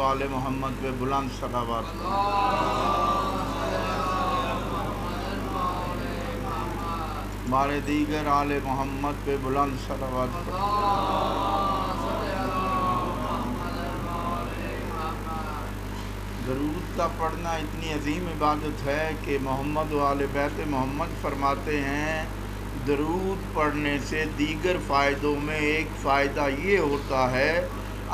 آل محمد پہ بلند صلوات ہمارے دیگر آل محمد پہ بلند صلوات درود کا پڑھنا اتنی عظیم عبادت ہے کہ محمد و آل بیت محمد فرماتے ہیں درود پڑھنے سے دیگر فائدوں میں ایک فائدہ یہ ہوتا ہے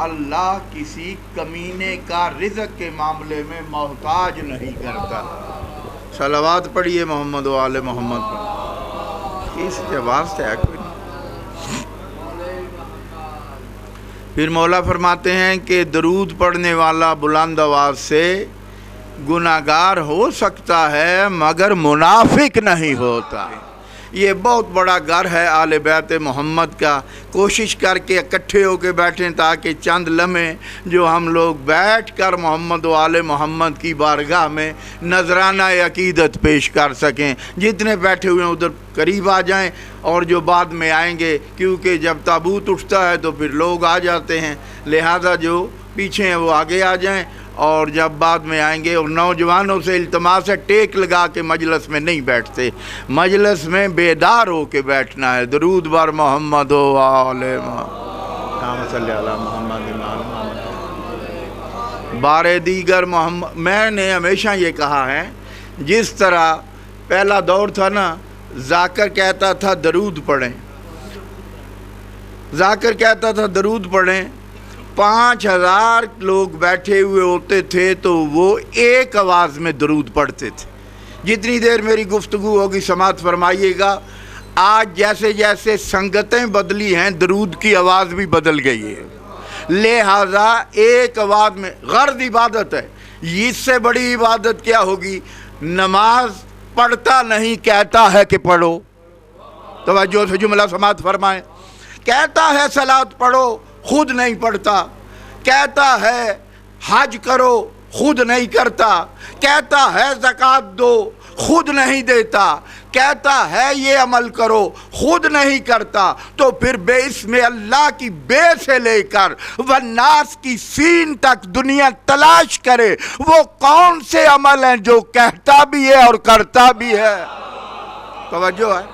اللہ کسی کمینے کا رزق کے معاملے میں محتاج نہیں کرتا۔ صلوات پڑھیے محمد و آل محمد پر، اس جواب سے کوئی نہیں۔ پھر مولا فرماتے ہیں کہ درود پڑھنے والا بلند آواز سے گناہگار ہو سکتا ہے مگر منافق نہیں ہوتا۔ یہ بہت بڑا گھر ہے آل بیت محمد کا۔ کوشش کر کے اکٹھے ہو کے بیٹھیں تاکہ چند لمحے جو ہم لوگ بیٹھ کر محمد و آل محمد کی بارگاہ میں نذرانہ عقیدت پیش کر سکیں۔ جتنے بیٹھے ہوئے ہیں ادھر قریب آ جائیں، اور جو بعد میں آئیں گے کیونکہ جب تابوت اٹھتا ہے تو پھر لوگ آ جاتے ہیں، لہذا جو پیچھے ہیں وہ آگے آ جائیں، اور جب بعد میں آئیں گے۔ اور نوجوانوں سے التماس ہے ٹیک لگا کے مجلس میں نہیں بیٹھتے، مجلس میں بیدار ہو کے بیٹھنا ہے۔ درود بر محمد و آل محمد صلی اللہ محمد بار دیگر محمد۔ میں نے ہمیشہ یہ کہا ہے، جس طرح پہلا دور تھا نا، ذاکر کہتا تھا درود پڑھیں، ذاکر کہتا تھا درود پڑھیں، 5000 لوگ بیٹھے ہوئے ہوتے تھے تو وہ ایک آواز میں درود پڑھتے تھے۔ جتنی دیر میری گفتگو ہوگی سماعت فرمائیے گا۔ آج جیسے جیسے سنگتیں بدلی ہیں درود کی آواز بھی بدل گئی ہے، لہذا ایک آواز میں غرض عبادت ہے۔ اس سے بڑی عبادت کیا ہوگی؟ نماز پڑھتا نہیں کہتا ہے کہ پڑھو، توجہ سے جملہ سماعت فرمائیں۔ کہتا ہے صلاۃ پڑھو، خود نہیں پڑھتا۔ کہتا ہے حج کرو، خود نہیں کرتا۔ کہتا ہے زکوٰۃ دو، خود نہیں دیتا۔ کہتا ہے یہ عمل کرو، خود نہیں کرتا۔ تو پھر بے اسم اللہ کی بے سے لے کر والناس کی سین تک دنیا تلاش کرے وہ کون سے عمل ہیں جو کہتا بھی ہے اور کرتا بھی ہے۔ توجہ ہے؟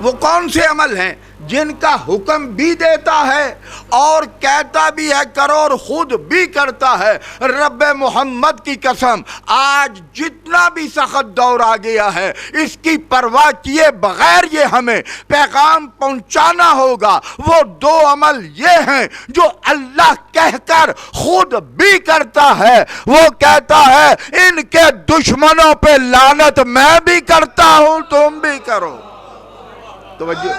وہ کون سے عمل ہیں جن کا حکم بھی دیتا ہے اور کہتا بھی ہے کرو اور خود بھی کرتا ہے؟ رب محمد کی قسم، آج جتنا بھی سخت دور آ گیا ہے اس کی پرواہ کیے بغیر یہ ہمیں پیغام پہنچانا ہوگا۔ وہ دو عمل یہ ہیں جو اللہ کہہ کر خود بھی کرتا ہے۔ وہ کہتا ہے ان کے دشمنوں پہ لعنت میں بھی کرتا ہوں، تم بھی کرو۔ توجہ،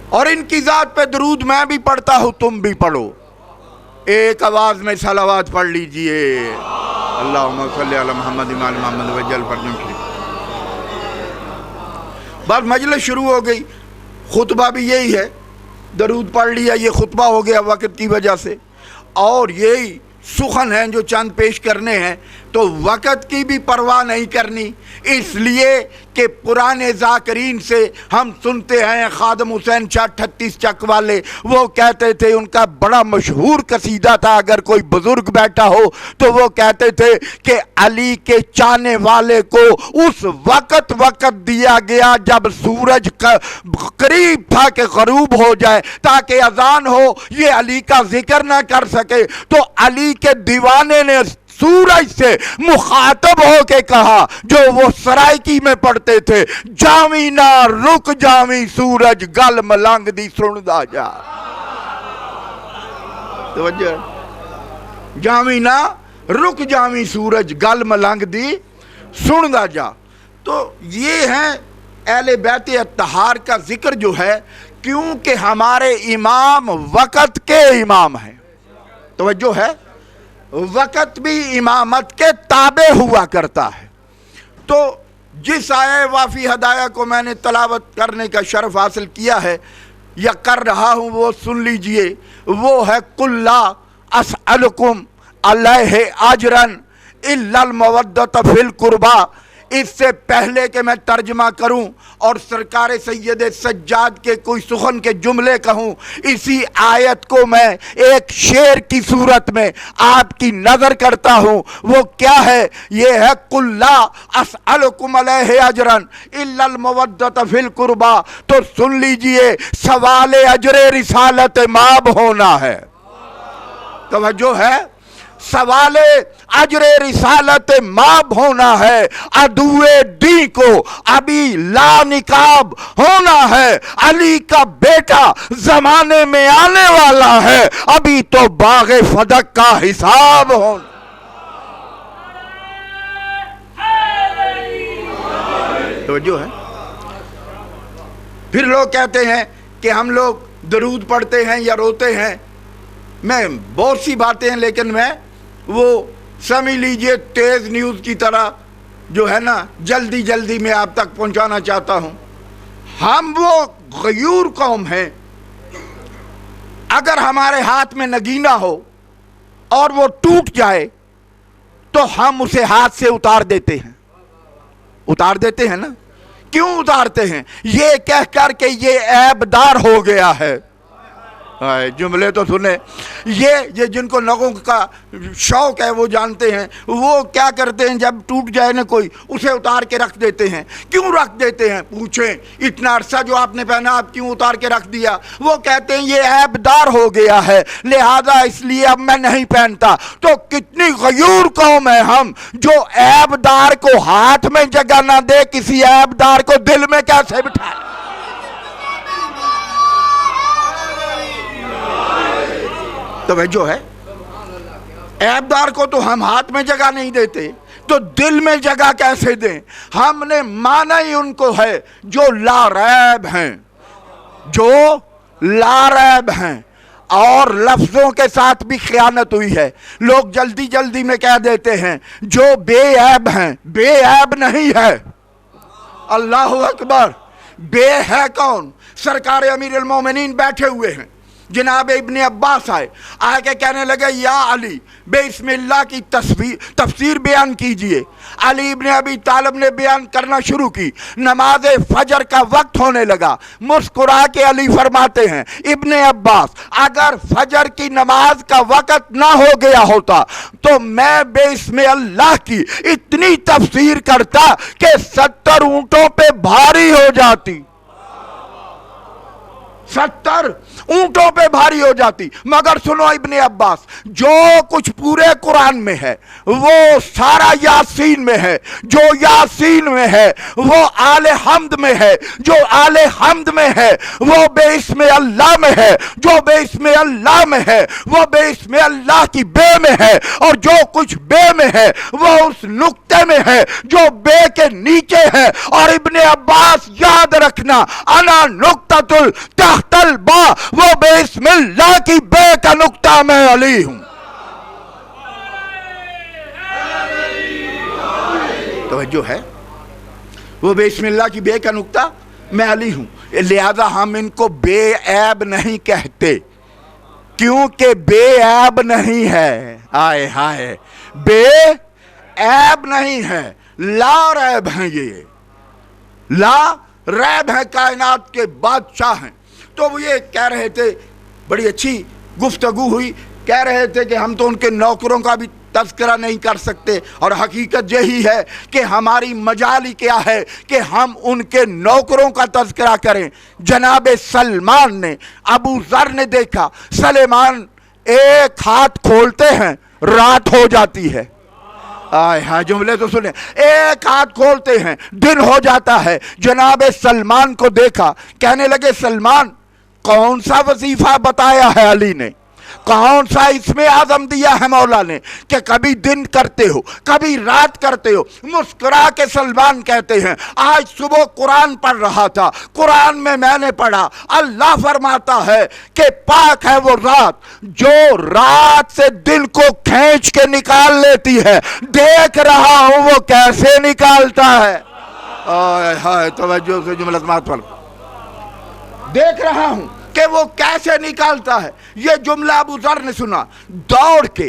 اور ان کی ذات پہ درود میں بھی پڑھتا ہوں، تم بھی پڑھو۔ ایک آواز میں صلوات پڑھ لیجئے۔ اللہم صلی علی محمد وعلی محمد وجل فرجم شریف۔ بس مجلس شروع ہو گئی، خطبہ بھی یہی ہے، درود پڑھ لیا، یہ خطبہ ہو گیا وقت کی وجہ سے، اور یہی سخن ہیں جو چند پیش کرنے ہیں، تو وقت کی بھی پرواہ نہیں کرنی، اس لیے کہ پرانے ذاکرین سے ہم سنتے ہیں۔ خادم حسین شاہ 38 چک والے وہ کہتے تھے، ان کا بڑا مشہور قصیدہ تھا، اگر کوئی بزرگ بیٹھا ہو تو وہ کہتے تھے کہ علی کے چاہنے والے کو اس وقت دیا گیا جب سورج قریب تھا کہ غروب ہو جائے تاکہ اذان ہو، یہ علی کا ذکر نہ کر سکے۔ تو علی کے دیوانے نے سورج سے مخاطب ہو کے کہا جو وہ سرائکی میں پڑھتے تھے، جاوی نہ رک جاوی سورج گل ملنگ دی سندا جا۔ توجہ، جاوی نہ رک جاوی سورج گل ملنگ دی سندا جا۔ تو یہ ہے اہل بیت اطہار کا ذکر جو ہے، کیونکہ ہمارے امام وقت کے امام ہیں۔ توجہ ہے؟ وقت بھی امامت کے تابع ہوا کرتا ہے۔ تو جس آیہ وافی ہدایہ کو میں نے تلاوت کرنے کا شرف حاصل کیا ہے یا کر رہا ہوں وہ سن لیجئے، وہ ہے قُلْ لَا أَسْأَلُكُمْ عَلَيْهِ أَجْرًا إِلَّا الْمَوَدَّةَ فِي الْقُرْبَى اس سے پہلے کہ میں ترجمہ کروں اور سرکار سید سجاد کے کوئی سخن کے جملے کہوں، اسی آیت کو میں ایک شعر کی صورت میں آپ کی نظر کرتا ہوں۔ وہ کیا ہے؟ یہ ہے قُلْ لَا أَسْأَلُكُمْ عَلَيْهِ أَجْرًا إِلَّا الْمَوَدَّةَ فِي الْقُرْبَى، تو سن لیجئے، سوال اجر رسالت ماب ہونا ہے۔ توجہ ہے، سوال اجر رسالت ماب ہونا ہے، عدوِ دین کو ابھی لا نقاب ہونا ہے، علی کا بیٹا زمانے میں آنے والا ہے، ابھی تو باغ فدق کا حساب ہونا۔ توجہ ہے۔ پھر لوگ کہتے ہیں کہ ہم لوگ درود پڑھتے ہیں یا روتے ہیں۔ میں بہت سی باتیں ہیں، لیکن میں وہ سمجھ لیجئے تیز نیوز کی طرح جو ہے نا جلدی جلدی میں آپ تک پہنچانا چاہتا ہوں۔ ہم وہ غیور قوم ہیں، اگر ہمارے ہاتھ میں نگینہ ہو اور وہ ٹوٹ جائے تو ہم اسے ہاتھ سے اتار دیتے ہیں۔ اتار دیتے ہیں نا؟ کیوں اتارتے ہیں؟ یہ کہہ کر کہ یہ عیب دار ہو گیا ہے۔ جملے تو سنے، یہ جن کو نغوں کا شوق ہے وہ جانتے ہیں۔ وہ کیا کرتے ہیں، جب ٹوٹ جائے نا کوئی، اسے اتار کے رکھ دیتے ہیں۔ کیوں رکھ دیتے ہیں؟ پوچھیں، اتنا عرصہ جو آپ نے پہنا آپ کیوں اتار کے رکھ دیا؟ وہ کہتے ہیں یہ عیب دار ہو گیا ہے، لہذا اس لیے اب میں نہیں پہنتا۔ تو کتنی غیور قوم ہے ہم، جو عیب دار کو ہاتھ میں جگہ نہ دے، کسی عیب دار کو دل میں کیسے بٹھائے؟ توجہ ہے، عیب دار کو تو ہم ہاتھ میں جگہ نہیں دیتے، تو دل میں جگہ کیسے دیں؟ ہم نے مانا ہی ان کو ہے جو لا ریب ہیں، جو لا ریب ہیں۔ اور لفظوں کے ساتھ بھی خیانت ہوئی ہے۔ لوگ جلدی جلدی میں کہہ دیتے ہیں جو بے عیب ہیں، بے عیب نہیں ہے۔ اللہ اکبر! بے ہے کون؟ سرکار امیر المومنین بیٹھے ہوئے ہیں، جناب ابن عباس آئے، آگے کہنے لگے یا علی بسم اللہ کی تفسیر بیان کیجئے۔ علی ابن ابی طالب نے بیان کرنا شروع کی۔ نماز فجر کا وقت ہونے لگا، مسکرا کے علی فرماتے ہیں ابن عباس اگر فجر کی نماز کا وقت نہ ہو گیا ہوتا تو میں بسم اللہ کی اتنی تفسیر کرتا کہ 70 اونٹوں پہ بھاری ہو جاتی، 70 اونٹوں پہ بھاری ہو جاتی۔ مگر سنو ابن عباس، جو کچھ پورے قرآن میں ہے وہ سارا یاسین میں ہے، جو یاسین میں ہے وہ آل حمد میں ہے، جو آل حمد میں ہے وہ بسم اللہ میں ہے، جو بسم اللہ میں ہے وہ بسم اللہ کی بے میں ہے، اور جو کچھ بے میں ہے وہ اس نقطے میں ہے جو بے کے نیچے ہے۔ اور ابن عباس یاد رکھنا، انا نقطۃ تحت البا، وہ بسم اللہ کی بے کا نقطہ میں علی ہوں۔ توجہ ہے، وہ بسم اللہ کی بے کا نقطہ میں علی ہوں، لہذا ہم ان کو بے عیب نہیں کہتے، کیونکہ بے عیب نہیں ہے۔ آئے ہائے، بے عیب نہیں ہے، لا ریب ہیں، یہ لا ریب ہیں، کائنات کے بادشاہ ہیں۔ تو وہ یہ کہہ رہے تھے، بڑی اچھی گفتگو ہوئی، کہہ رہے تھے کہ ہم تو ان کے نوکروں کا بھی تذکرہ نہیں کر سکتے، اور حقیقت یہی ہے کہ ہماری مجالی کیا ہے کہ ہم ان کے نوکروں کا تذکرہ کریں۔ جناب سلمان نے، ابو ذر نے دیکھا، سلیمان ایک ہاتھ کھولتے ہیں رات ہو جاتی ہے۔ آئے ہاں، جملے تو سنیں، ایک ہاتھ کھولتے ہیں دن ہو جاتا ہے۔ جناب سلمان کو دیکھا، کہنے لگے سلمان کون سا وظیفہ بتایا ہے علی نے، کون سا اسم اعظم دیا ہے مولا نے کہ کبھی دن کرتے ہو کبھی رات کرتے ہو؟ مسکرا کے سلمان کہتے ہیں آج صبح قرآن پڑھ رہا تھا، قرآن میں نے پڑھا اللہ فرماتا ہے کہ پاک ہے وہ رات جو رات سے دن کو کھینچ کے نکال لیتی ہے، دیکھ رہا ہوں وہ کیسے نکالتا ہے۔ آئے ہائے، توجہ سے جملہ سماعت پر، دیکھ رہا ہوں کہ وہ کیسے نکالتا ہے۔ یہ جملہ ابو ذر نے سنا، دوڑ کے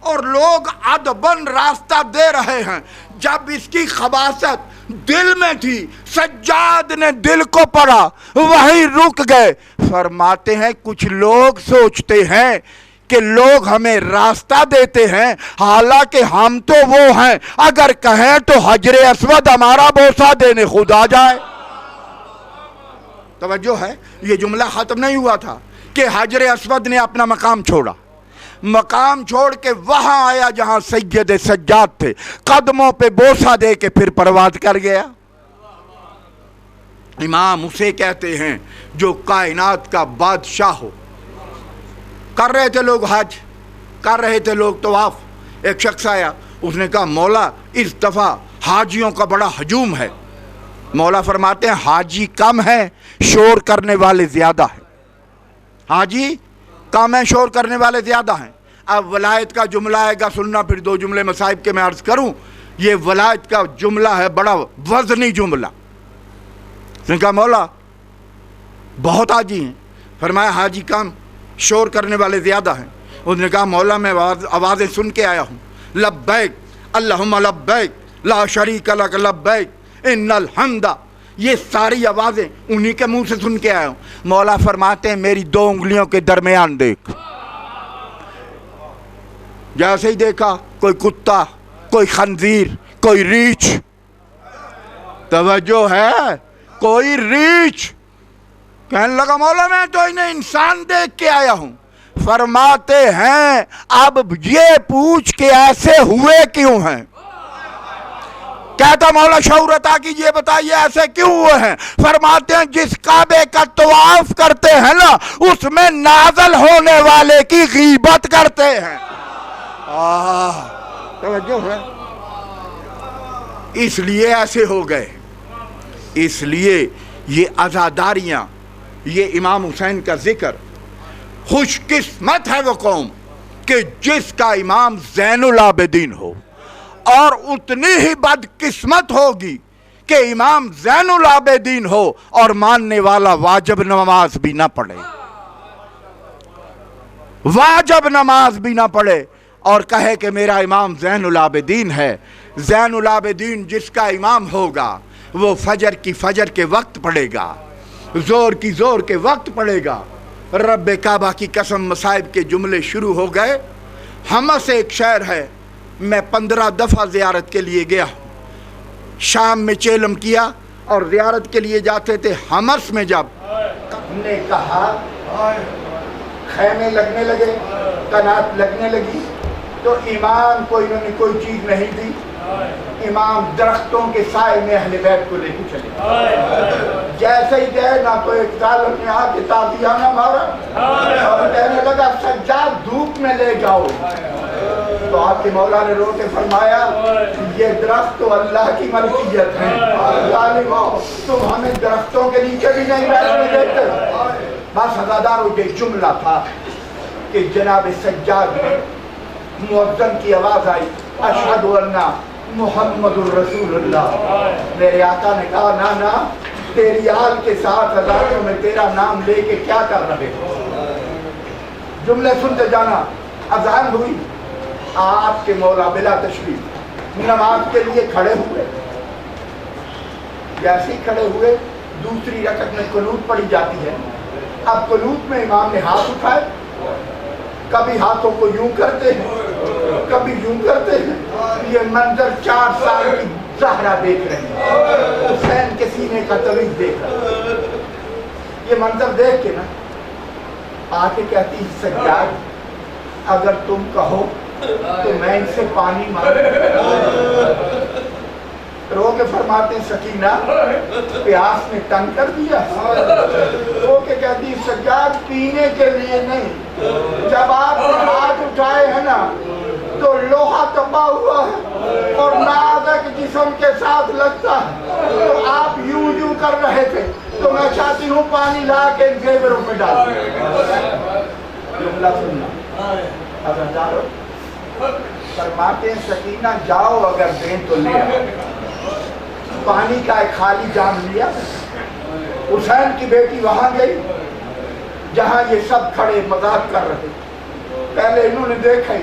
اور لوگ ادبن راستہ دے رہے ہیں. جب اس کی خباثت دل میں تھی سجاد نے دل کو پڑھا وہی رک گئے. فرماتے ہیں کچھ لوگ سوچتے ہیں کہ لوگ ہمیں راستہ دیتے ہیں، حالانکہ ہم تو وہ ہیں اگر کہیں تو حجر اسود ہمارا بوسہ دینے خود آ جائے. توجہ ہے، یہ جملہ ختم نہیں ہوا تھا کہ حجر اسود نے اپنا مقام چھوڑا، مقام چھوڑ کے وہاں آیا جہاں سید سجاد تھے، قدموں پہ بوسہ دے کے پھر پرواز کر گیا. امام اسے کہتے ہیں جو کائنات کا بادشاہ ہو. کر رہے تھے لوگ حج، کر رہے تھے لوگ طواف. ایک شخص آیا، اس نے کہا مولا اس دفعہ حاجیوں کا بڑا ہجوم ہے. مولا فرماتے ہیں حاجی کم ہے، شور کرنے والے زیادہ ہیں. حاجی کم ہے، شور کرنے والے زیادہ ہیں. اب ولایت کا جملہ آئے گا سننا، پھر دو جملے مصائب کے میں عرض کروں. یہ ولایت کا جملہ ہے بڑا وزنی جملہ. اس نے کہا مولا بہت حاجی ہیں. فرمایا حاجی کم، شور کرنے والے زیادہ ہیں. اس نے کہا مولا میں آوازیں سن کے آیا ہوں، لبیک اللہم لبیک لا شریک لک لبیک ان الحمد. یہ ساری آوازیں انہی کے منہ سے سن کے آیا ہوں. مولا فرماتے ہیں میری دو انگلیوں کے درمیان دیکھ. جیسے ہی دیکھا کوئی کتا، کوئی خنزیر، کوئی ریچھ. توجہ ہے، کوئی ریچھ. کہنے لگا مولا میں تو انہیں انسان دیکھ کے آیا ہوں. فرماتے ہیں اب یہ پوچھ کے ایسے ہوئے کیوں ہیں. کہتا مولا شعور عطا کیجئے، بتائیے ایسے کیوں ہوئے ہیں. فرماتے ہیں جس کعبے کا طواف کرتے ہیں نا اس میں نازل ہونے والے کی غیبت کرتے ہیں. توجہ ہے، اس لیے ایسے ہو گئے. اس لیے یہ عزاداریاں، یہ امام حسین کا ذکر. خوش قسمت ہے وہ قوم کہ جس کا امام زین العابدین ہو، اور اتنی ہی بد قسمت ہوگی کہ امام زین العابدین ہو اور ماننے والا واجب نماز بھی نہ پڑھے. واجب نماز بھی نہ پڑھے اور کہے کہ میرا امام زین العابدین ہے. زین العابدین جس کا امام ہوگا وہ فجر کے وقت پڑھے گا، زور کے وقت پڑھے گا. رب کعبہ کی قسم مصائب کے جملے شروع ہو گئے. حمص ایک شہر ہے، میں 15 دفعہ زیارت کے لیے گیا. شام میں چیلم کیا اور زیارت کے لیے جاتے تھے. حمص میں جب نے کہا خیمے لگنے لگے، قنات لگنے لگی، تو امام کو انہوں نے کوئی چیز نہیں دی. امام درختوں کے سائے میں اہل بیت کو لے کے چلے. جیسے ہی گئے نہ تو ایک ظالم نے آ کے تازیانہ مارا اور کہنے لگا سجاد دھوپ میں لے جاؤ. تو آپ کے مولا نے رو کے فرمایا یہ درخت تو اللہ کی ملکیت ہے، ظالموں تم ہمیں درختوں کے نیچے بھی نہیں بیٹھنے دیتے. بس عزاداروں یہ جملہ تھا کہ جناب سجاد میں مؤذن کی آواز آئی، اشہد ان محمد الرسول اللہ. میرے آقا نے کہا نا تیری آل کے ساتھ ہزاروں میں تیرا نام لے کے کیا کر رہے ہو. جملے سنتے جانا. اذان ہوئی، آپ کے مولا بلا تشریف نماز کے لیے کھڑے ہوئے. جیسے ہی کھڑے ہوئے دوسری رکعت میں قنوت پڑھی جاتی ہے. اب قنوت میں امام نے ہاتھ اٹھائے، کبھی ہاتھوں کو یوں کرتے ہیں کبھی یوں کرتے ہیں. یہ منظر 4 سال کی زہرا دیکھ رہے ہیں، حسین کے سینے کا طویل دیکھ رہے ہیں. یہ منظر دیکھ کے نا آ کے کہتی سجاد اگر تم کہو تو میں ان سے پانی مانگوں. رو کے فرماتے ہیں سکینہ پیاس نے تنگ کر دیا. رو کے کہتی سجاد پینے کے لیے نہیں، جب آپ نے ہاتھ اٹھائے ہیں نا تو لوہا تباہ ہوا ہے اور نازک جسم کے ساتھ لگتا ہے. تو آپ یوں کر رہے تھے تو میں چاہتی ہوں پانی لا کے ان زیوروں میں ڈال. جملہ سننا. فرماتے ہیں سکینہ جاؤ اگر دیں تو لے آؤ. پانی کا ایک خالی جام لیا. حسین کی بیٹی وہاں گئی جہاں یہ سب کھڑے مذاق کر رہے. پہلے انہوں نے دیکھا ہی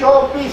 24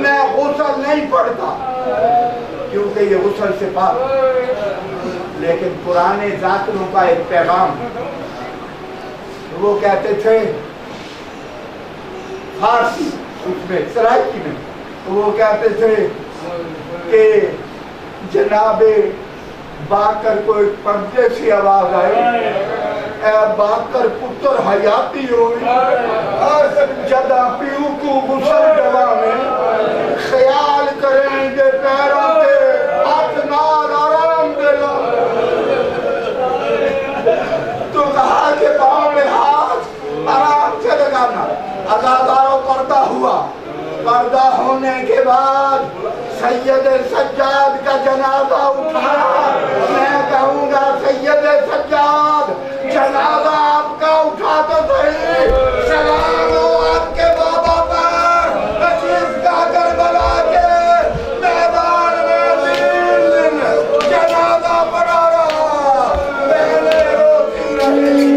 میں غسل نہیں پڑھتا کیونکہ یہ غسل سے پاک، لیکن پرانے ذاکروں کا ایک پیغام، وہ کہتے تھے فارسی اس میں سرائکی میں، وہ کہتے تھے کہ جناب باکر کو ایک پردے سے آواز آئی، اے باکر پتر حیاتی ہوئی، جدا پیو کو غسل جوا میں خیال کریں گے پیروں کے ہاتھ نار آرام دلا، تو کہا کہ پاؤں میں ہاتھ آرام سے لگانا، ازاداروں پردہ ہوا، پردہ ہونے کے بعد سید سجاد کا جنازہ اٹھا، میں کہوں گا سید سجاد جنازہ آپ کا اٹھا تو صحیح، سلام ہو آپ کے بابا پر، عزیز کا کربلا کے میدان میں تین دن جنازہ پڑا رہا، پہلے روتی رہی۔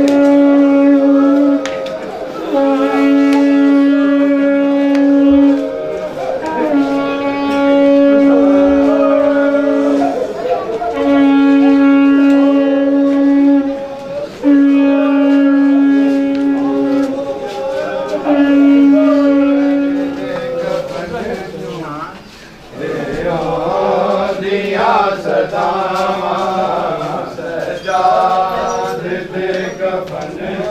سجاد دے کفن